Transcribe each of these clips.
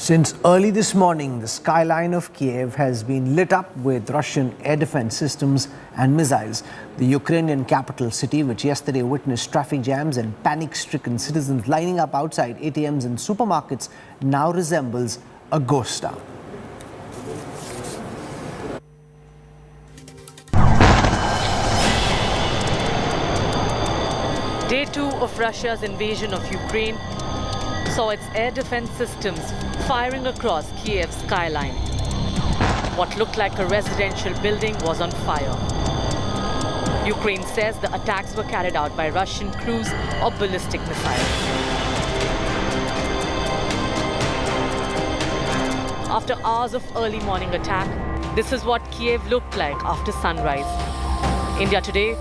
Since early this morning, the skyline of Kyiv has been lit up with Russian air defense systems and missiles. The Ukrainian capital city, which yesterday witnessed traffic jams and panic-stricken citizens lining up outside ATMs and supermarkets, now resembles a ghost town. Day 2 of Russia's invasion of Ukraine saw its air defense systems firing across Kyiv's skyline. What looked like a residential building was on fire. Ukraine says the attacks were carried out by Russian cruise or ballistic missiles. After hours of early morning attack, this is what Kyiv looked like after sunrise. India Today,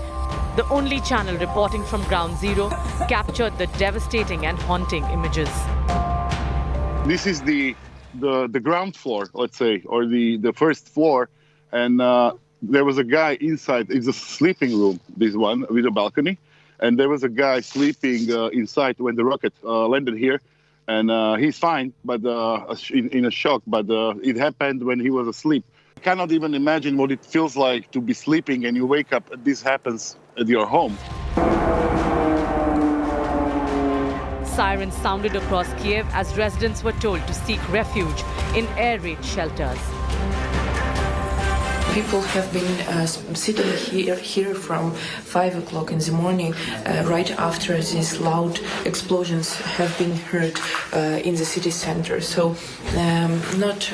the only channel reporting from ground zero, captured the devastating and haunting images. This is the ground floor, let's say, or the first floor, and there was a guy inside. It's a sleeping room, this one, with a balcony, and there was a guy sleeping inside when the rocket landed here, and he's fine, but in a shock, but it happened when he was asleep. I cannot even imagine what it feels like to be sleeping and you wake up and this happens at your home. Sirens sounded across Kyiv as residents were told to seek refuge in air raid shelters. People have been sitting here from 5 o'clock in the morning, right after these loud explosions have been heard in the city center. So not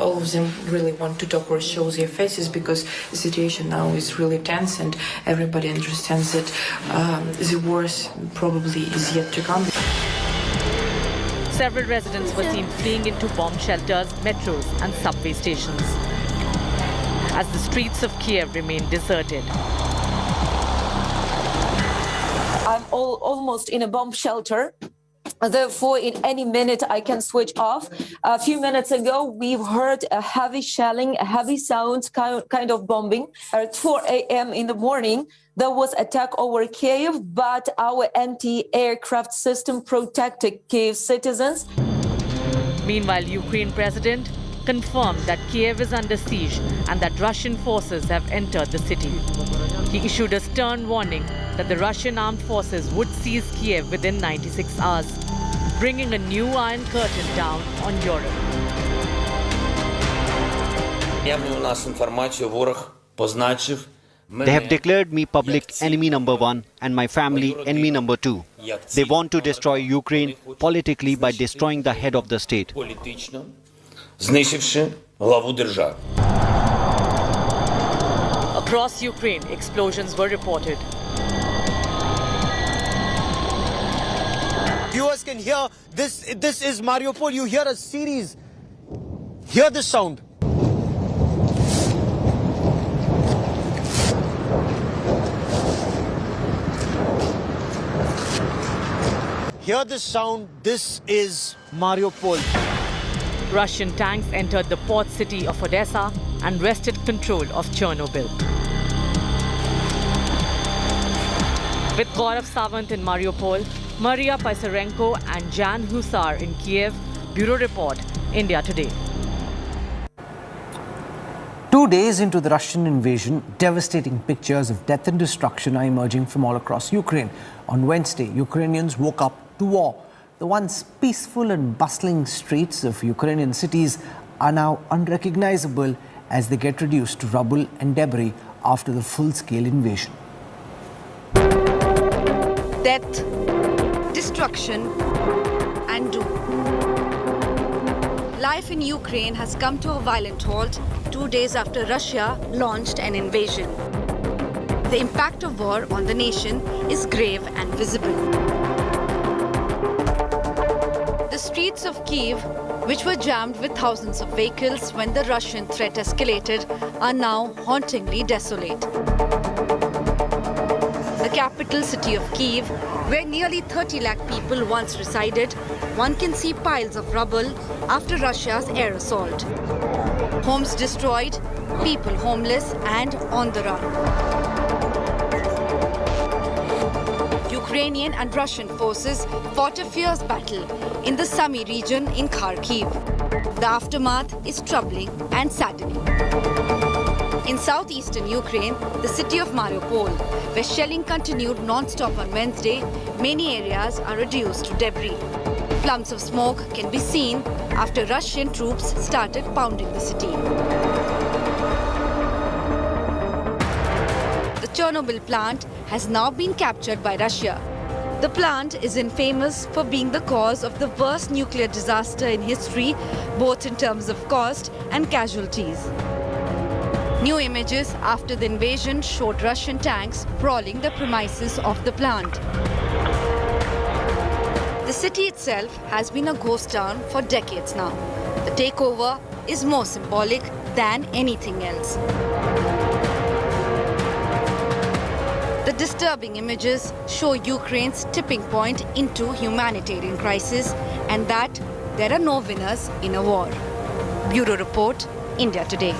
all of them really want to talk or show their faces because the situation now is really tense and everybody understands that the worst probably is yet to come. Several residents were seen fleeing into bomb shelters, metros and subway stations, as the streets of Kyiv remain deserted. I'm almost in a bomb shelter. Therefore, in any minute, I can switch off. A few minutes ago, we've heard a heavy shelling, a heavy sound, kind of bombing. At 4 a.m. in the morning, there was attack over Kyiv, but our anti-aircraft system protected Kyiv citizens. Meanwhile, Ukraine President confirmed that Kyiv is under siege and that Russian forces have entered the city. He issued a stern warning that the Russian armed forces would seize Kyiv within 96 hours, bringing a new iron curtain down on Europe. They have declared me public enemy number 1 and my family enemy number 2. They want to destroy Ukraine politically by destroying the head of the state. Across Ukraine, explosions were reported. Viewers can hear this is Mariupol. You hear a series. Hear this sound. Hear this sound. This is Mariupol. Russian tanks entered the port city of Odessa and wrested control of Chernobyl. With Gaurav Sawant in Mariupol, Maria Pysarenko and Jan Husar in Kyiv, Bureau Report, India Today. 2 days into the Russian invasion, devastating pictures of death and destruction are emerging from all across Ukraine. On Wednesday, Ukrainians woke up to war. The once peaceful and bustling streets of Ukrainian cities are now unrecognizable as they get reduced to rubble and debris after the full-scale invasion. Death, destruction and doom. Life in Ukraine has come to a violent halt 2 days after Russia launched an invasion. The impact of war on the nation is grave and visible. The streets of Kyiv, which were jammed with thousands of vehicles when the Russian threat escalated, are now hauntingly desolate. The capital city of Kyiv, where nearly 30 lakh people once resided, one can see piles of rubble after Russia's air assault. Homes destroyed, people homeless and on the run. Ukrainian and Russian forces fought a fierce battle in the Sumy region in Kyiv. The aftermath is troubling and saddening. In southeastern Ukraine, the city of Mariupol, where shelling continued non-stop on Wednesday, many areas are reduced to debris. Clumps of smoke can be seen after Russian troops started pounding the city. The Chernobyl plant has now been captured by Russia. The plant is infamous for being the cause of the worst nuclear disaster in history, both in terms of cost and casualties. New images after the invasion showed Russian tanks prowling the premises of the plant. The city itself has been a ghost town for decades now. The takeover is more symbolic than anything else. The disturbing images show Ukraine's tipping point into humanitarian crisis and that there are no winners in a war. Bureau Report, India Today.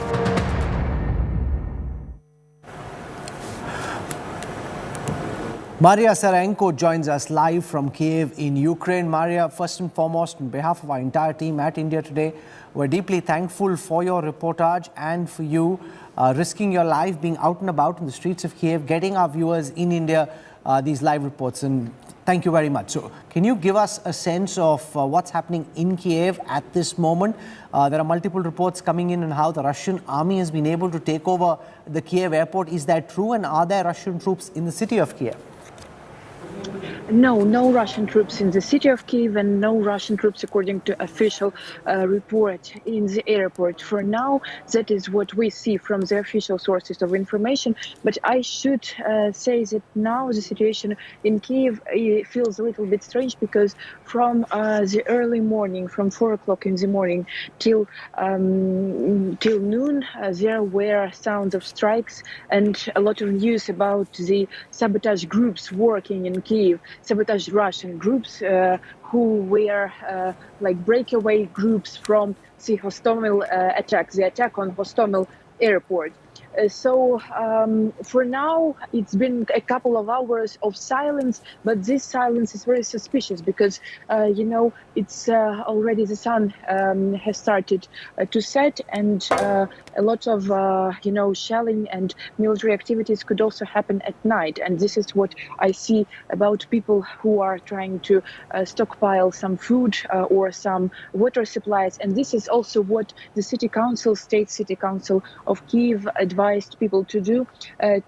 Maria Sarenko joins us live from Kyiv in Ukraine. Maria, first and foremost, on behalf of our entire team at India Today, we're deeply thankful for your reportage and for you risking your life, being out and about in the streets of Kyiv, getting our viewers in India these live reports. And thank you very much. So can you give us a sense of what's happening in Kyiv at this moment? There are multiple reports coming in on how the Russian army has been able to take over the Kyiv airport. Is that true? And are there Russian troops in the city of Kyiv? No Russian troops in the city of Kyiv and no Russian troops according to official report in the airport. For now, that is what we see from the official sources of information. But I should say that now the situation in Kyiv feels a little bit strange because from the early morning, from 4 o'clock in the morning till noon, there were sounds of strikes and a lot of news about the sabotage groups working in Kyiv. Sabotage Russian groups who were like breakaway groups from the Hostomel attack, the attack on Hostomel airport. So for now, it's been a couple of hours of silence, but this silence is very suspicious because, it's already the sun has started to set and a lot of, shelling and military activities could also happen at night. And this is what I see about people who are trying to stockpile some food or some water supplies. And this is also what the city council, state city council of Kyiv advised people to do,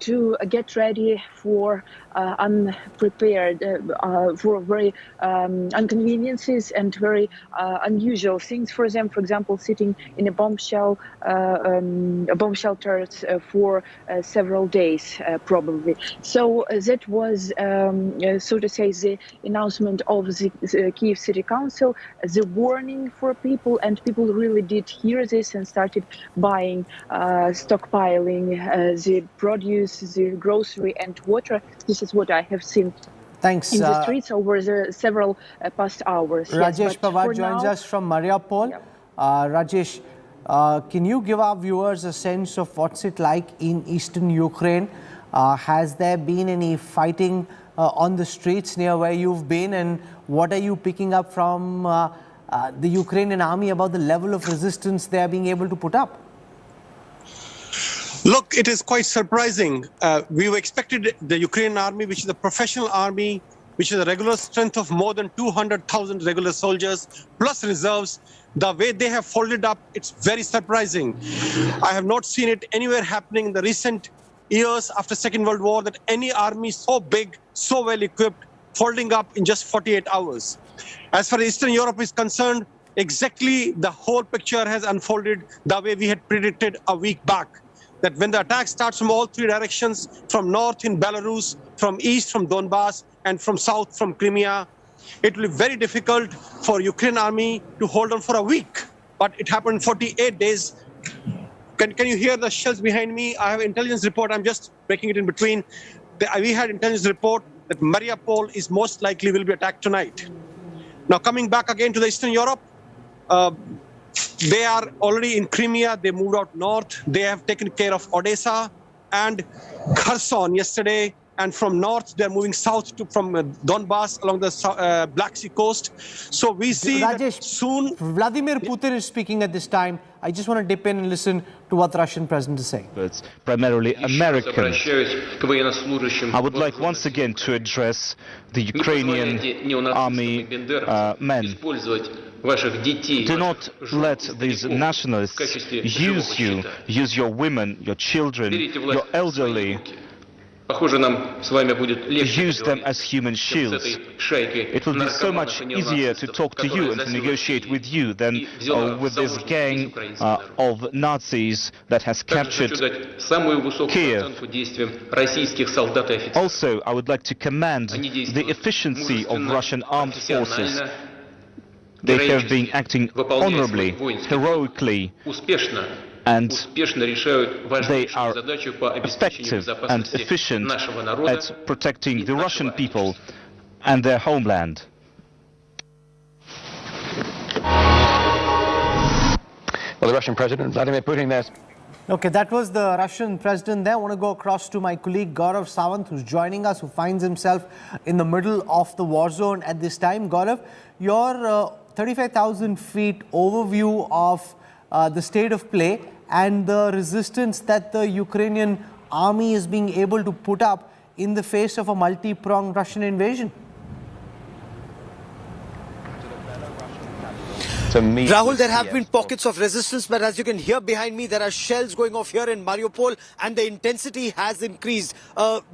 to get ready for unprepared, for very inconveniences and very unusual things for them. For example, sitting in a bomb shelters for several days, probably. So that was, so to say, the announcement of the Kyiv City Council, the warning for people, and people really did hear this and started buying, stockpiling the produce, the grocery and water. This is what I have seen. Thanks. In the streets over the several past hours. Rajesh Pawar joins us from Mariupol. Yep. Rajesh, can you give our viewers a sense of what's it like in eastern Ukraine? Has there been any fighting on the streets near where you've been? And what are you picking up from the Ukrainian army about the level of resistance they are being able to put up? Look, it is quite surprising. We expected the Ukrainian army, which is a professional army, which is a regular strength of more than 200,000 regular soldiers, plus reserves. The way they have folded up, it's very surprising. I have not seen it anywhere happening in the recent years after Second World War that any army so big, so well equipped, folding up in just 48 hours. As far as Eastern Europe is concerned, exactly the whole picture has unfolded the way we had predicted a week back. That when the attack starts from all three directions, from north in Belarus, from east from Donbass, and from south from Crimea, it will be very difficult for Ukraine army to hold on for a week. But it happened 48 days. Can you hear the shells behind me? I have intelligence report. I'm just breaking it in between. We had intelligence report that Mariupol is most likely will be attacked tonight. Now coming back again to the Eastern Europe, they are already in Crimea. They moved out north. They have taken care of Odessa and Kherson yesterday. and from north they're moving south to from Donbass along the Black Sea coast. So we see Rajesh, that soon. Vladimir Putin is speaking at this time. I just want to dip in and listen to what the Russian president is saying. It's primarily American. I would like once again to address the Ukrainian army men. Do not let these nationalists use you, use your women, your children, your elderly. Use them as human shields. It will be so much easier to talk to you and to negotiate with you than with this gang of Nazis that has captured Kyiv. Also, I would like to commend the efficiency of Russian armed forces. They have been acting honorably, heroically, and they are effective and efficient at protecting the Russian people and their homeland. Well, the Russian President Vladimir Putin there. Okay, that was the Russian president there. I want to go across to my colleague Gaurav Sawant, who's joining us, who finds himself in the middle of the war zone at this time. Gaurav, your 35,000 feet overview of the state of play and the resistance that the Ukrainian army is being able to put up in the face of a multi-pronged Russian invasion. Rahul, there have been pockets of resistance, but as you can hear behind me, there are shells going off here in Mariupol, and the intensity has increased. What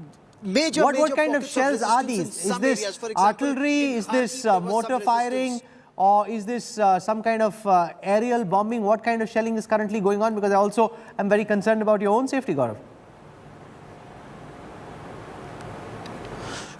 kind of shells are these? Is this artillery? Is this mortar firing? Or is this some kind of aerial bombing? What kind of shelling is currently going on? Because I also am very concerned about your own safety, Gaurav.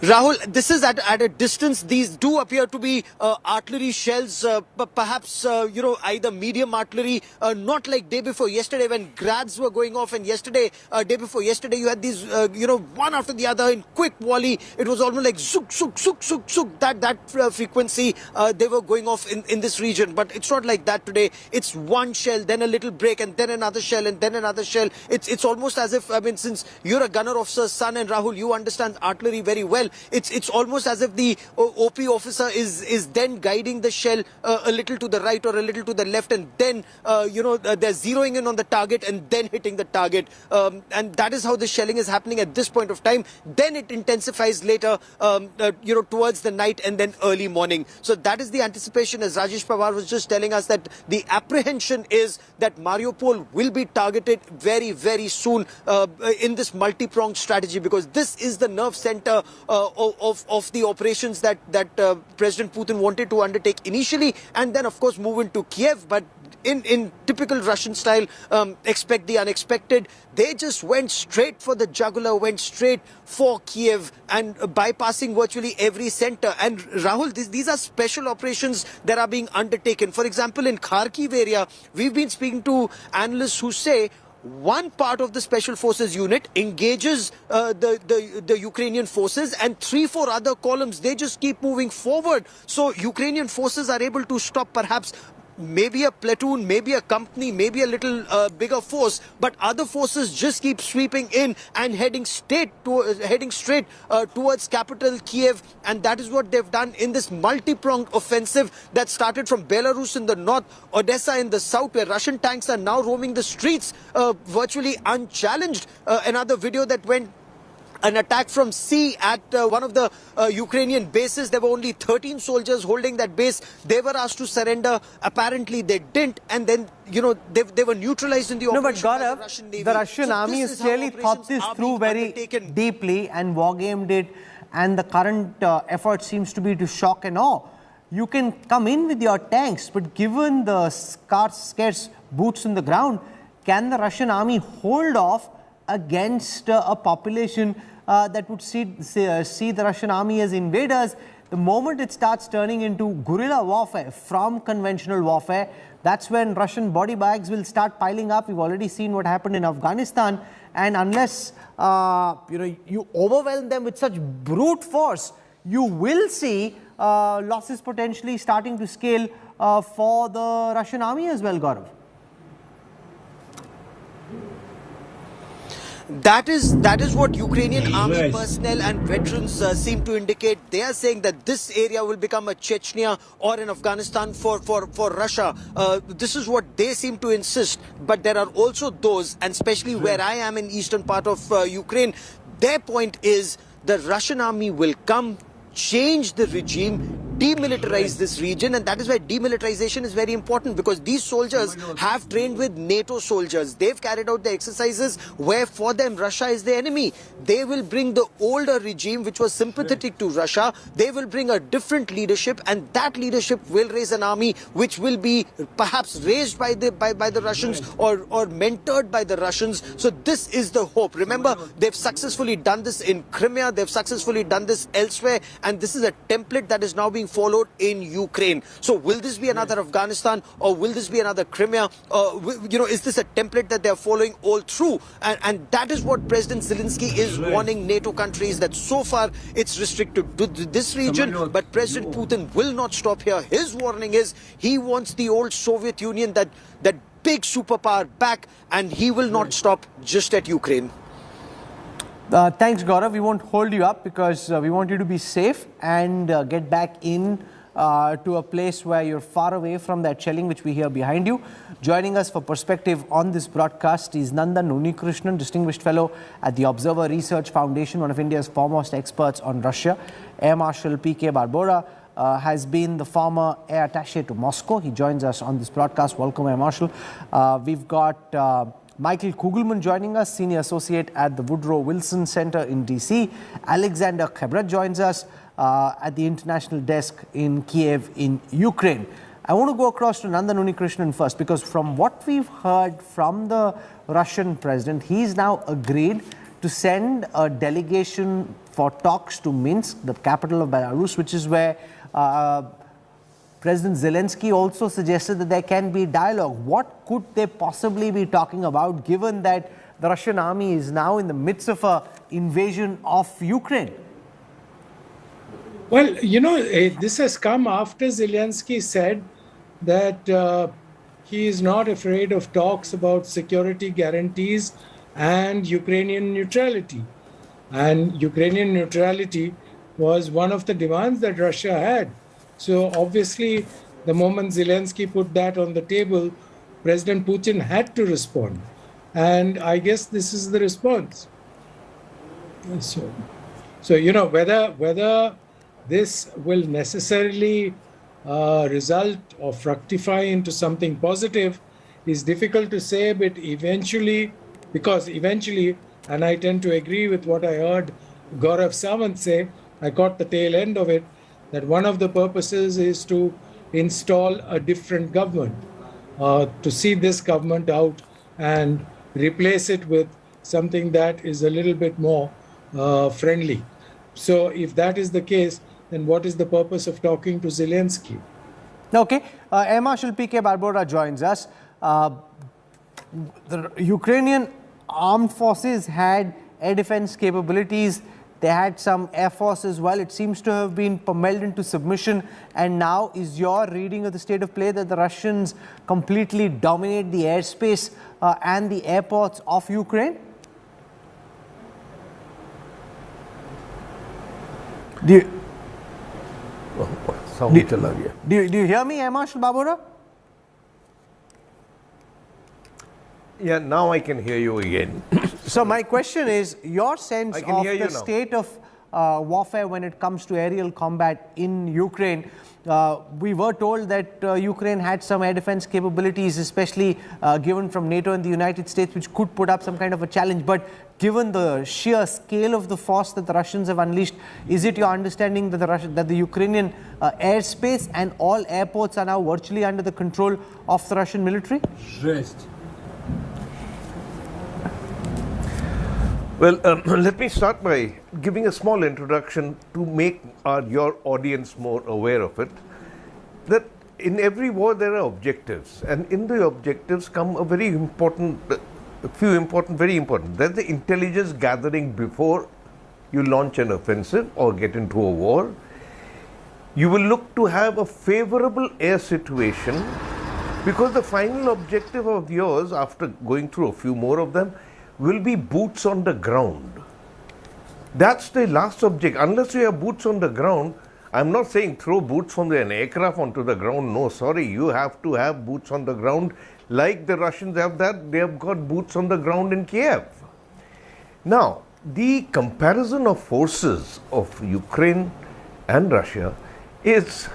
Rahul, this is at a distance. These do appear to be artillery shells, but perhaps, either medium artillery, not like day before yesterday when grads were going off, and yesterday, day before yesterday, you had these, one after the other in quick volley. It was almost like zook, zook, zook, zook, zook, that frequency they were going off in this region. But it's not like that today. It's one shell, then a little break, and then another shell, and then another shell. It's almost as if, since you're a gunner officer's son, and Rahul, you understand artillery very well, it's almost as if the OP officer is then guiding the shell a little to the right or a little to the left, and then they're zeroing in on the target and then hitting the target, and that is how the shelling is happening at this point of time. Then it intensifies later towards the night and then early morning. So that is the anticipation, as Rajesh Pawar was just telling us, that the apprehension is that Mariupol will be targeted very, very soon in this multi-pronged strategy, because this is the nerve center of the operations that President Putin wanted to undertake initially, and then of course move into Kyiv. But in typical Russian style, expect the unexpected. They just went straight for the jugular, went straight for Kyiv, and bypassing virtually every center. And Rahul, these are special operations that are being undertaken. For example, in Kharkiv area, we've been speaking to analysts who say one part of the special forces unit engages the Ukrainian forces, and 3-4 other columns, they just keep moving forward. So Ukrainian forces are able to stop perhaps maybe a platoon, maybe a company, maybe a little bigger force, but other forces just keep sweeping in and heading straight towards capital Kyiv. And that is what they've done in this multi-pronged offensive that started from Belarus in the north, Odessa in the south, where Russian tanks are now roaming the streets virtually unchallenged. Another video that went, an attack from sea at one of the Ukrainian bases. There were only 13 soldiers holding that base. They were asked to surrender. Apparently they didn't, and then they were neutralized in the operation by the Russian Navy. The Russian army has clearly thought this through very deeply and wargamed it, and the current effort seems to be to shock and awe. You can come in with your tanks, but given the scarce boots on the ground, can the Russian army hold off against a population that would see the Russian army as invaders? The moment it starts turning into guerrilla warfare from conventional warfare, that's when Russian body bags will start piling up. We've already seen what happened in Afghanistan, and unless you overwhelm them with such brute force, you will see losses potentially starting to scale for the Russian army as well, Gaurav. That is what Ukrainian army personnel and veterans seem to indicate. They are saying that this area will become a Chechnya or an Afghanistan for Russia. This is what they seem to insist. But there are also those, and especially where I am in eastern part of Ukraine, their point is the Russian army will come, change the regime, demilitarize this region, and that is why demilitarization is very important, because these soldiers have trained with NATO soldiers. They've carried out the exercises where for them Russia is the enemy. They will bring the older regime which was sympathetic to Russia. They will bring a different leadership, and that leadership will raise an army which will be perhaps raised by the Russians or mentored by the Russians. So this is the hope. Remember, they've successfully done this in Crimea, they've successfully done this elsewhere, and this is a template that is now being followed in Ukraine. So will this be another Afghanistan, or will this be another Crimea? Is this a template that they are following all through? And that is what President Zelenskyy is warning NATO countries, that so far it's restricted to this region, but President Putin will not stop here. His warning is he wants the old Soviet Union, that big superpower back, and he will not stop just at Ukraine. Thanks, Gaurav. We won't hold you up because we want you to be safe and get back in to a place where you're far away from that shelling which we hear behind you. Joining us for perspective on this broadcast is Nandan Unnikrishnan, Distinguished Fellow at the Observer Research Foundation, one of India's foremost experts on Russia. Air Marshal P.K. Barbora has been the former air attaché to Moscow. He joins us on this broadcast. Welcome, Air Marshal. We've got Michael Kugelman joining us, Senior Associate at the Woodrow Wilson Center in DC. Alexander Khebret joins us at the International Desk in Kyiv in Ukraine. I want to go across to Nandan Unnikrishnan first, because from what we've heard from the Russian president, he's now agreed to send a delegation for talks to Minsk, the capital of Belarus, which is where President Zelenskyy also suggested that there can be dialogue. What could they possibly be talking about, given that the Russian army is now in the midst of an invasion of Ukraine? Well, this has come after Zelenskyy said that he is not afraid of talks about security guarantees and Ukrainian neutrality. And Ukrainian neutrality was one of the demands that Russia had. So obviously, the moment Zelenskyy put that on the table, President Putin had to respond. And I guess this is the response. So whether this will necessarily result or fructify into something positive is difficult to say, but eventually, and I tend to agree with what I heard Gaurav Samant say, I caught the tail end of it, that one of the purposes is to install a different government, to see this government out and replace it with something that is a little bit more friendly. So if that is the case, then what is the purpose of talking to Zelenskyy? Okay, Air Marshal P.K. Barbora joins us. The Ukrainian armed forces had air defense capabilities. They had some air force as well. It seems to have been pummeled into submission. And now is your reading of the state of play that the Russians completely dominate the airspace and the airports of Ukraine? Do you hear me, Air Marshal Barbora? Yeah, now I can hear you again. So my question is, your sense of the state of warfare when it comes to aerial combat in Ukraine. We were told that Ukraine had some air defense capabilities, especially given from NATO and the United States, which could put up some kind of a challenge. But given the sheer scale of the force that the Russians have unleashed, is it your understanding that the Ukrainian airspace and all airports are now virtually under the control of the Russian military? Well, let me start by giving a small introduction to make your audience more aware of it. That in every war there are objectives, and in the objectives come a very important, very important. There's the intelligence gathering before you launch an offensive or get into a war. You will look to have a favorable air situation, because the final objective of yours, after going through a few more of them, will be boots on the ground. That's the last object. Unless you have boots on the ground, I'm not saying throw boots from an aircraft onto the ground. No, sorry, you have to have boots on the ground like the Russians have that. They have got boots on the ground in Kyiv. Now, the comparison of forces of Ukraine and Russia it's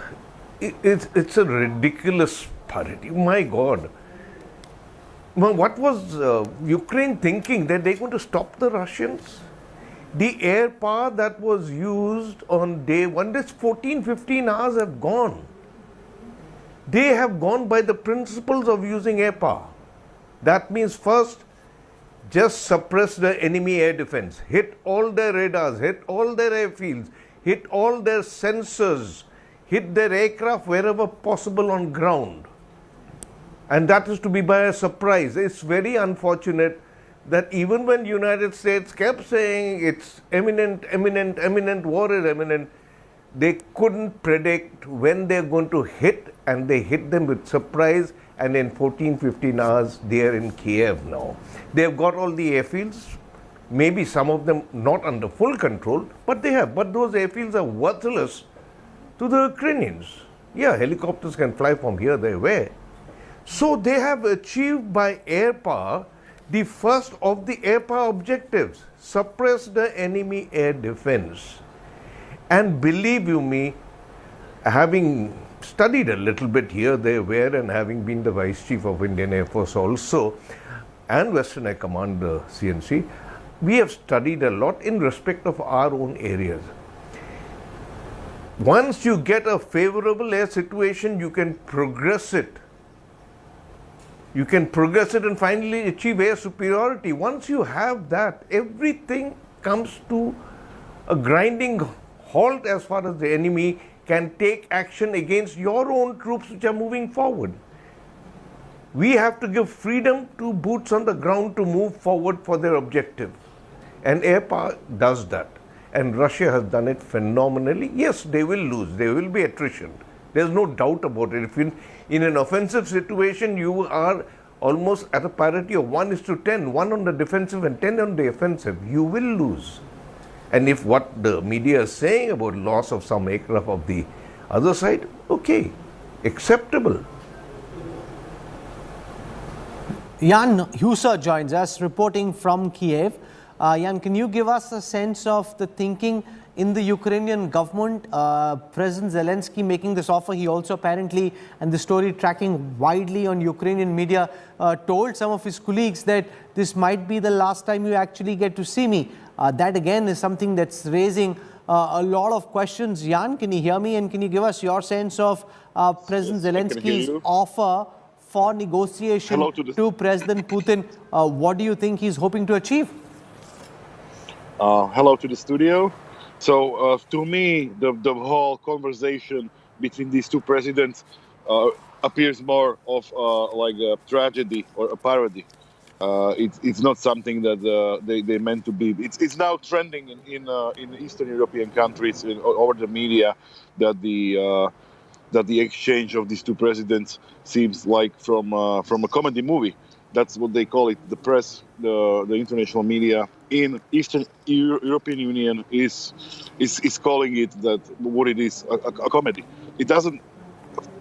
a ridiculous parity. My God. What was Ukraine thinking? That they're going to stop the Russians? The air power that was used on day one, this 14, 15 hours have gone. They have gone by the principles of using air power. That means first, just suppress the enemy air defense. Hit all their radars, hit all their airfields, hit all their sensors, hit their aircraft wherever possible on ground. And that is to be by a surprise. It's very unfortunate that even when the United States kept saying it's imminent, war is imminent, they couldn't predict when they're going to hit, and they hit them with surprise, and in 14, 15 hours, they're in Kyiv now. They've got all the airfields, maybe some of them not under full control, but they have. But those airfields are worthless to the Ukrainians. Yeah, helicopters can fly from here, there. So they have achieved by air power the first of the air power objectives, suppress the enemy air defense. And believe you me, having studied a little bit here, there, and having been the Vice Chief of Indian Air Force also, and Western Air Command, CNC, we have studied a lot in respect of our own areas. Once you get a favorable air situation, you can progress it. You can progress it and finally achieve air superiority. Once you have that, everything comes to a grinding halt as far as the enemy can take action against your own troops which are moving forward. We have to give freedom to boots on the ground to move forward for their objective. And air power does that. And Russia has done it phenomenally. Yes, they will lose. There will be attrition. There's no doubt about it. If in an offensive situation, you are almost at a parity of 1:10, 1 on the defensive and 10 on the offensive, you will lose. And if what the media is saying about loss of some aircraft of the other side, okay, acceptable. Jan Huser joins us, reporting from Kyiv. Jan, can you give us a sense of the thinking in the Ukrainian government? President Zelenskyy making this offer, he also apparently, and the story tracking widely on Ukrainian media, told some of his colleagues that this might be the last time you actually get to see me. That again is something that's raising a lot of questions. Jan, can you hear me, and can you give us your sense of President Zelenskyy's offer for negotiation to President Putin? What do you think he's hoping to achieve? Hello to the studio. So to me, the whole conversation between these two presidents appears more of like a tragedy or a parody. It's not something that they meant to be. It's now trending in Eastern European countries over the media that the exchange of these two presidents seems like from a comedy movie. That's what they call it. The press, the international media in Eastern European Union is calling it that what it is, a comedy. It doesn't.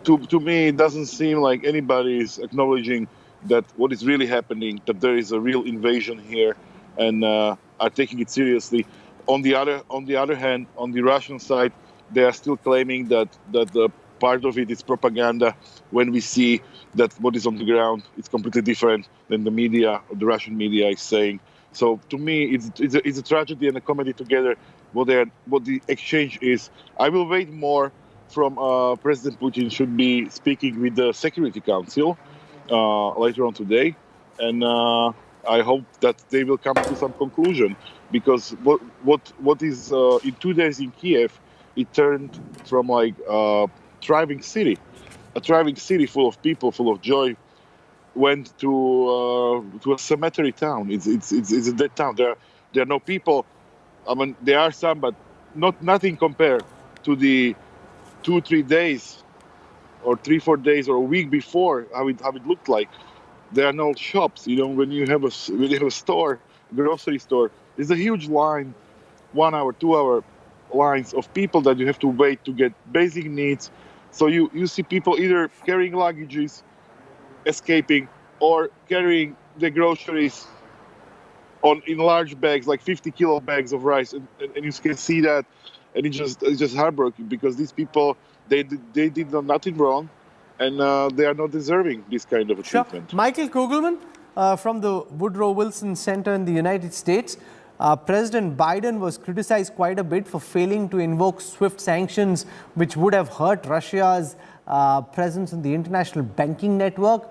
To me, it doesn't seem like anybody is acknowledging that what is really happening, that there is a real invasion here, and are taking it seriously. On the other hand, on the Russian side, they are still claiming that the part of it is propaganda, when we see that what is on the ground is completely different than the media, or the Russian media, is saying. So to me, it's a tragedy and a comedy together. What the exchange is. I will wait more from President Putin. Should be speaking with the Security Council later on today, and I hope that they will come to some conclusion, because what is in 2 days in Kyiv, it turned from like a thriving city full of people, full of joy, went to a cemetery town. It's a dead town. There are no people. I mean, there are some, but nothing compared to the 2-3 days or 3-4 days or a week before how it looked like. There are no shops. You know, when you have a store, grocery store, there's a huge line, 1 hour, 2 hour lines of people that you have to wait to get basic needs. So you see people either carrying luggages, escaping, or carrying the groceries in large bags, like 50-kilo bags of rice, and you can see that, and it's just heartbreaking, because these people, they did nothing wrong, and they are not deserving this kind of a treatment. Michael Kugelman from the Woodrow Wilson Center in the United States. President Biden was criticized quite a bit for failing to invoke swift sanctions, which would have hurt Russia's presence in the international banking network.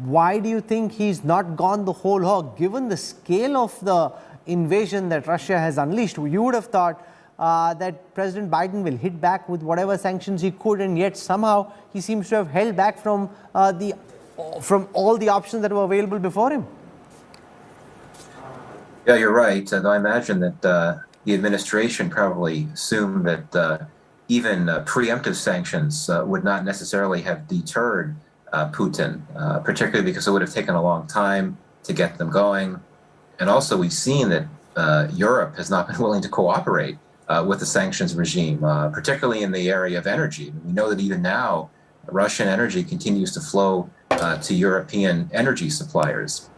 Why do you think he's not gone the whole hog? Given the scale of the invasion that Russia has unleashed, you would have thought that President Biden will hit back with whatever sanctions he could, and yet somehow he seems to have held back from all the options that were available before him. Yeah, you're right. And I imagine that the administration probably assumed that even preemptive sanctions would not necessarily have deterred Putin, particularly because it would have taken a long time to get them going. And also we've seen that Europe has not been willing to cooperate with the sanctions regime, particularly in the area of energy. We know that even now, Russian energy continues to flow to European energy suppliers.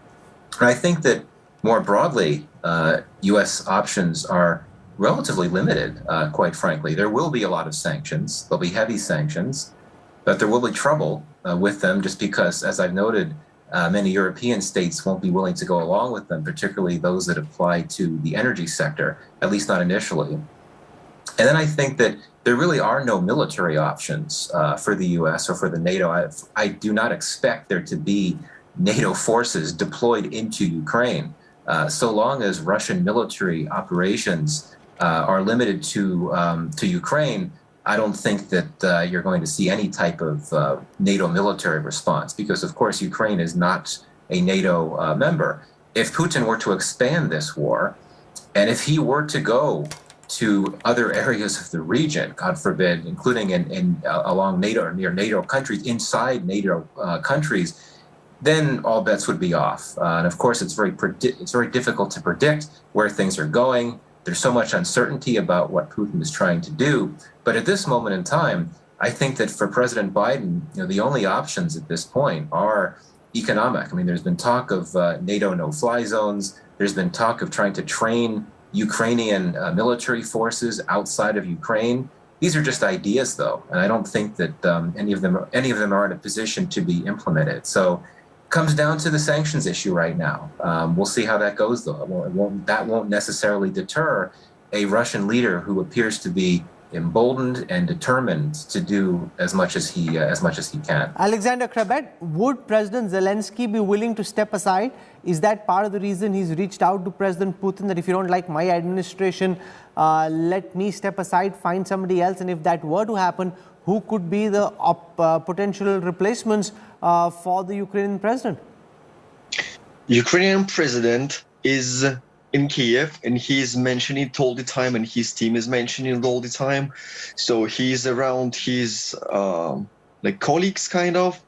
And I think that more broadly, U.S. options are relatively limited, quite frankly. There will be a lot of sanctions. There'll be heavy sanctions, but there will be trouble with them just because, as I've noted, many European states won't be willing to go along with them, particularly those that apply to the energy sector, at least not initially. And then I think that there really are no military options for the U.S. or for the NATO. I do not expect there to be NATO forces deployed into Ukraine. So long as Russian military operations are limited to Ukraine, I don't think that you're going to see any type of NATO military response, because, of course, Ukraine is not a NATO member. If Putin were to expand this war, and if he were to go to other areas of the region, God forbid, including along NATO or near NATO countries, inside NATO countries, then all bets would be off. And of course, it's very difficult to predict where things are going. There's so much uncertainty about what Putin is trying to do. But at this moment in time, I think that for President Biden, the only options at this point are economic. I mean, there's been talk of NATO no-fly zones. There's been talk of trying to train Ukrainian military forces outside of Ukraine. These are just ideas, though, and I don't think that any of them are in a position to be implemented. So comes down to the sanctions issue right now. We'll see how that goes, though. That won't necessarily deter a Russian leader who appears to be emboldened and determined to do as much as he can. Alexander Krebet, would President Zelensky be willing to step aside? Is that part of the reason he's reached out to President Putin, that if you don't like my administration, let me step aside, find somebody else? And if that were to happen, who could be the potential replacements for the Ukrainian president? Ukrainian president is in Kyiv, and he is mentioning it all the time, and his team is mentioning it all the time. So he's around his colleagues, kind of,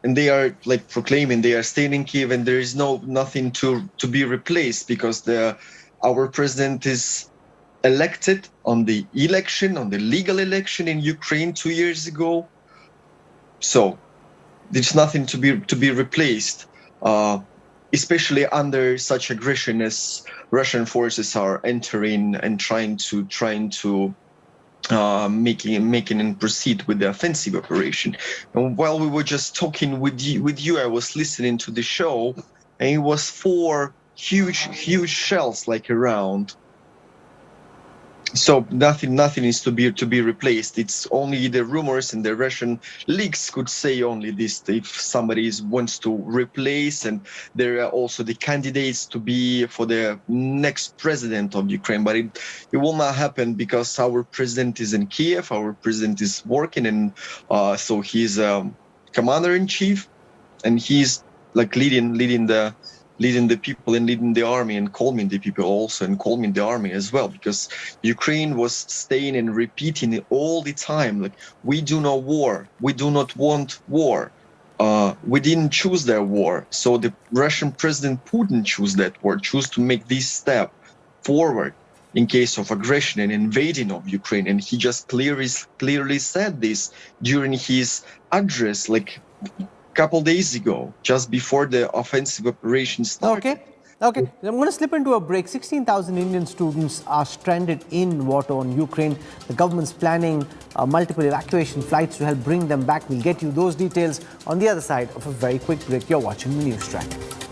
and they are proclaiming they are staying in Kyiv, and there is nothing to be replaced, because our president is elected on the legal election in Ukraine 2 years ago. So there's nothing to be replaced, especially under such aggression as Russian forces are entering and trying to making and proceed with the offensive operation. And while we were just talking with you, I was listening to the show, and it was 4 huge shells around. So nothing is to be replaced. It's only the rumors, and the Russian leaks could say only this: if somebody wants to replace, and there are also the candidates to be for the next president of Ukraine. But it will not happen, because our president is in Kyiv. Our president is working, and so he's commander-in-chief, and he's leading the people and leading the army and calming the people also, and calming the army as well, because Ukraine was staying and repeating it all the time, we do not war, we do not want war. we didn't choose that war. So the Russian President Putin chose that war, chose to make this step forward in case of aggression and invading of Ukraine. And he just clearly said this during his address like a couple days ago, just before the offensive operation started. Okay, I'm going to slip into a break. 16,000 Indian students are stranded in war-torn Ukraine. The government's planning multiple evacuation flights to help bring them back. We'll get you those details on the other side of a very quick break. You're watching the Newstrack.